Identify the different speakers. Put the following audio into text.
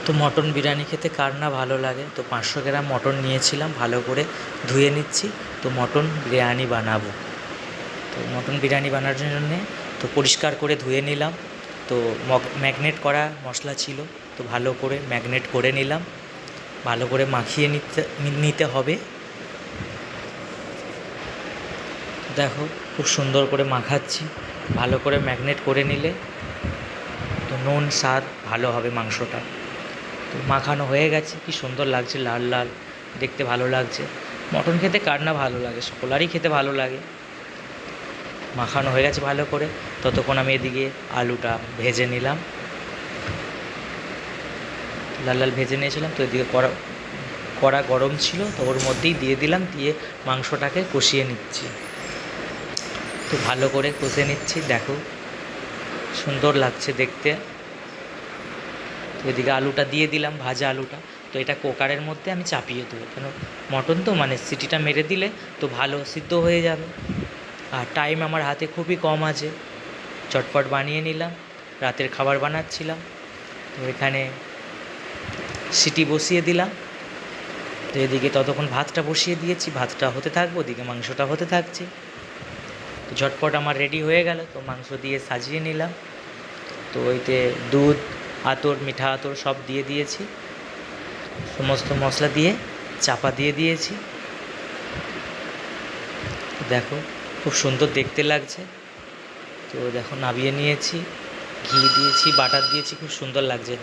Speaker 1: তো মটন বিরিয়ানি খেতে কার না ভালো লাগে। তো 500 গ্রাম মটন নিয়েছিলাম, ভালো করে ধুয়ে নিচ্ছি। তো মটন বিরিয়ানি বানাবো। তো মটন বিরিয়ানি বানানোর জন্যে তো পরিষ্কার করে ধুয়ে নিলাম। তো ম্যাগনেট করা মশলা ছিল, তো ভালো করে ম্যাগনেট করে নিলাম। ভালো করে মাখিয়ে নিতে হবে। দেখো খুব সুন্দর করে মাখাচ্ছি। ভালো করে ম্যাগনেট করে নিলে তো নুন স্বাদ ভালো হবে মাংসটা। তো মাখানো হয়ে গেছে, কি সুন্দর লাগছে, লাল লাল দেখতে ভালো লাগছে। মটন খেতে কার না ভালো লাগে, সকলেরই খেতে ভালো লাগে। মাখানো হয়ে গেছে ভালো করে। ততক্ষণ আমি এদিকে আলুটা ভেজে নিলাম, লাল লাল ভেজে নিয়েছিলাম। তো এদিকে কড়া গরম ছিল, তো ওর মধ্যেই দিয়ে দিলাম, দিয়ে মাংসটাকে কষিয়ে নিচ্ছি। তো ভালো করে কষে নিচ্ছি, দেখো সুন্দর লাগছে দেখতে। তো এদিকে আলুটা দিয়ে দিলাম, ভাজা আলুটা। তো এটা কুকারের মধ্যে আমি চাপিয়ে দেবো, কেন মটন তো মানে সিটিটা মেরে দিলে তো ভালো সিদ্ধ হয়ে যাবে। আর টাইম আমার হাতে খুবই কম আছে, চটপট বানিয়ে নিলাম। রাতের খাবার বানাচ্ছিলাম, তো এখানে সিটি বসিয়ে দিলাম। তো এদিকে ততক্ষণ ভাতটা বসিয়ে দিয়েছি, ভাতটা হতে থাকবো, ওদিকে মাংসটা হতে থাকছে। তো ঝটপট আমার রেডি হয়ে গেল। তো মাংস দিয়ে সাজিয়ে নিলাম। তো ওইতে দুধ, আতর, মিঠা আতর সব দিয়ে দিয়েছি, সমস্ত মশলা দিয়ে চাপা দিয়ে দিয়েছি। দেখো খুব সুন্দর দেখতে লাগছে। তো দেখো নামিয়ে নিয়েছি, ঘি দিয়েছি, বাটার দিয়েছি, খুব সুন্দর লাগছে।